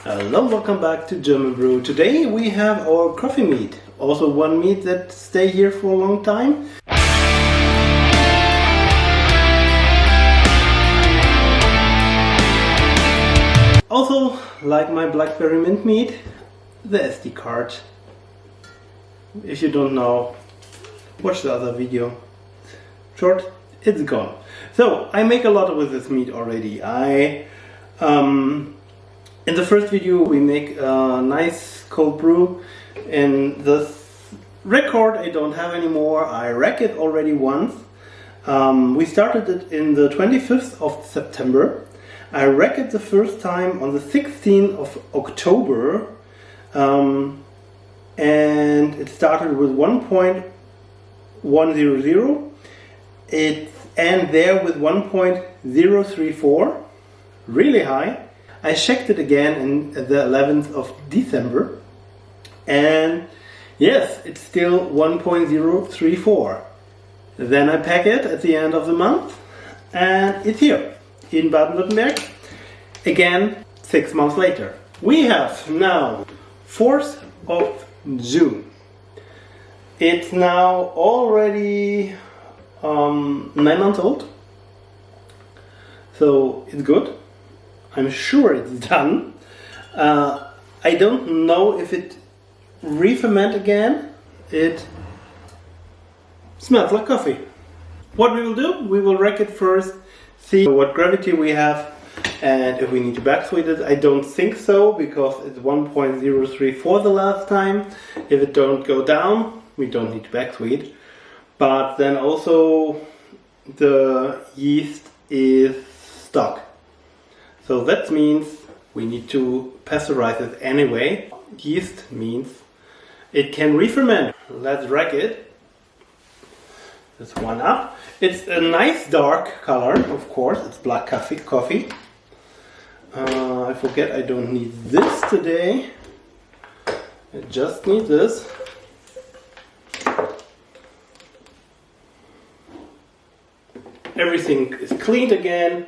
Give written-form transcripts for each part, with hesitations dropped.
Hello, welcome back to German Brew. Today we have our coffee mead. Also one mead that stay here for a long time. Also, like my blackberry mint mead, the SD card. If you don't know, watch the other video. Short, it's gone. So I make a lot with this mead already. In the first video we make a nice cold brew. In this record I don't have anymore. I rack it already once. We started it in the 25th of September. I rack it the first time on the 16th of October. And it started with 1.100. It ended there with 1.034, really high. I checked it again in the 11th of December, and yes, it's still 1.034. Then I pack it at the end of the month, and it's here in Baden-Württemberg, again 6 months later. We have now 4th of June. It's now already 9 months old, so it's good. I'm sure it's done. I don't know if it re-ferment again. It smells like coffee. What we will do, we will rack it first, see what gravity we have, and if we need to backsweet it. I don't think so, because it's 1.034 the last time. If it don't go down, we don't need to backsweet. But then also the yeast is stuck. So that means we need to pasteurize it anyway. Yeast means it can re-ferment. Let's rack it. This one up. It's a nice dark color, of course. It's black coffee. I forget I don't need this today. I just need this. Everything is cleaned again.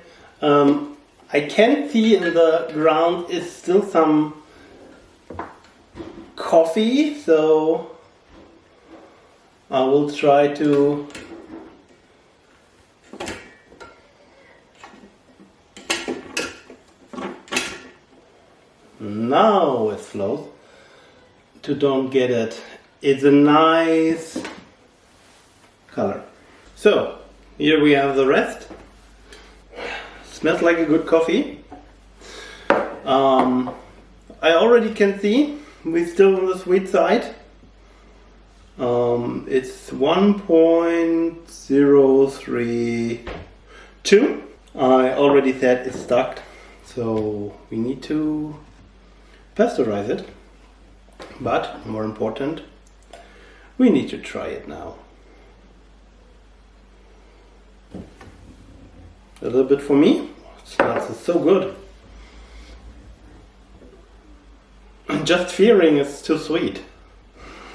I can see in the ground is still some coffee, so I will try to now it flows to don't get it. It's a nice color. So here we have the rest. Smells like a good coffee. I already can see we're still on the sweet side. It's 1.032. I already said it's stuck, so we need to pasteurize it. But more important, we need to try it now. A little bit for me. It smells so good. Just fearing it's too sweet.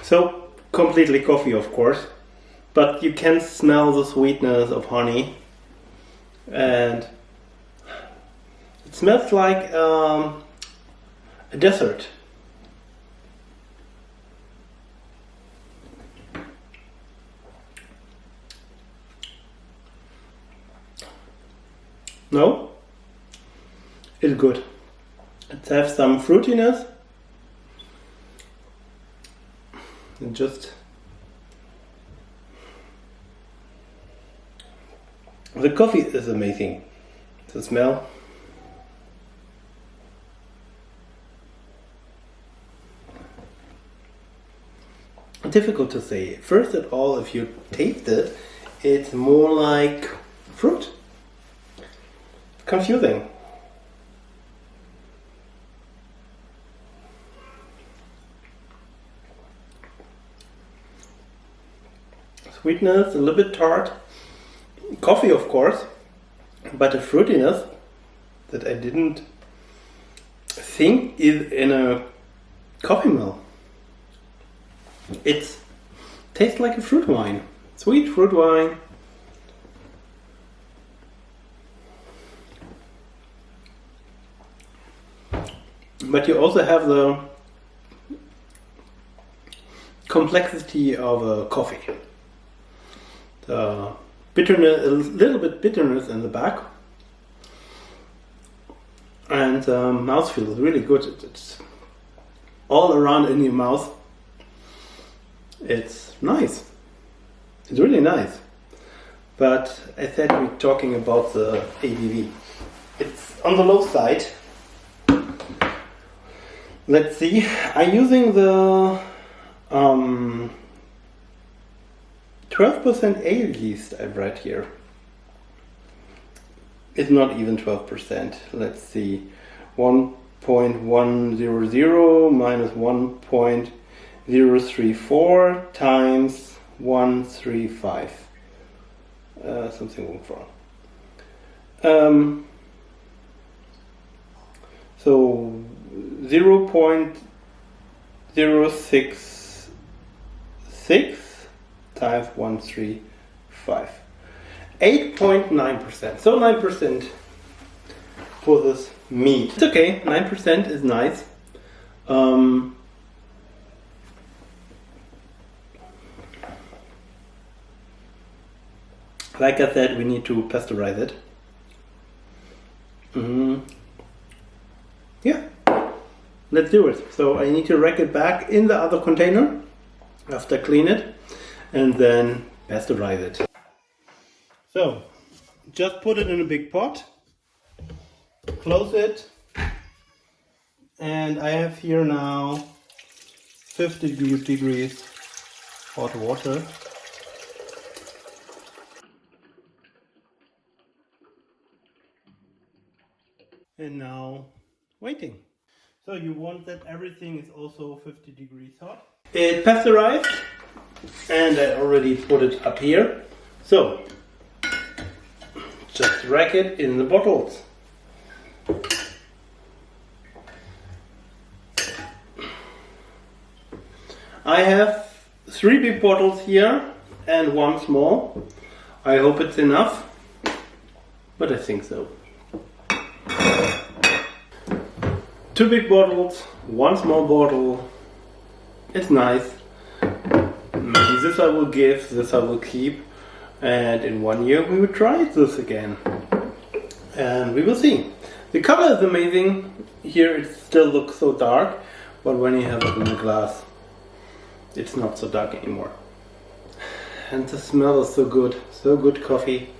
So completely coffee, of course, but you can smell the sweetness of honey, and it smells like a dessert. No, it's good. It has some fruitiness. And just the coffee is amazing. The smell. Difficult to say. First of all, if you taste it, it's more like fruit. Confusing. Sweetness, a little bit tart. Coffee, of course, but a fruitiness that I didn't think is in a Coffeemel. It tastes like a fruit wine. Sweet fruit wine. but you also have the complexity of a coffee. The bitterness, a little bit bitterness in the back, and the mouthfeel is really good. It's all around in your mouth. It's nice. It's really nice. But I said we're talking about the ABV. It's on the low side. Let's see. I'm using the 12% ale yeast I've read here. It's not even 12%. Let's see. 1.100 minus 1.034 times 135. Something wrong for. So 0.066 times 135. 8.9%. So 9% for this mead. It's okay, 9% is nice. Like I said, we need to pasteurize it. Yeah, let's do it. So I need to rack it back in the other container after I clean it and then pasteurize it. So just put it in a big pot, close it, and I have here now 50 degrees hot water. And now waiting. So you want that everything is also 50 degrees hot. It pasteurized and I already put it up here. So just rack it in the bottles. I have 3 big bottles here and 1 small. I hope it's enough, but I think so. 2 big bottles, 1 small bottle. It's nice. Maybe this I will give, this I will keep, and in 1 year we will try this again. And we will see. The color is amazing. Here it still looks so dark, but when you have it in the glass, it's not so dark anymore. And the smell is so good coffee.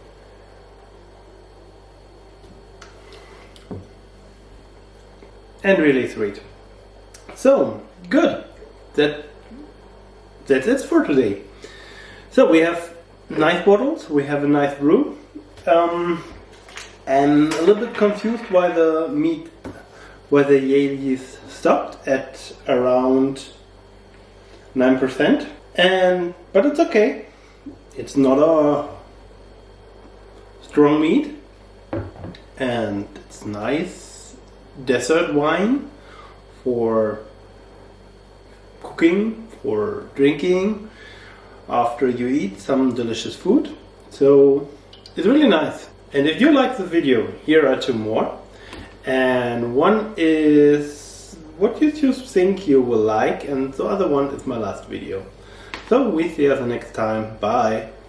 And really sweet. So, good. That's it for today. So we have nice bottles, we have a nice brew. I'm a little bit confused why the Yale yeast stopped at around 9%. But it's okay. It's not a strong mead, and it's nice dessert wine for cooking, for drinking after you eat some delicious food. So it's really nice. And if you like the video, here are 2 more. And one is what you think you will like, and the other one is my last video. So we see you the next time. Bye.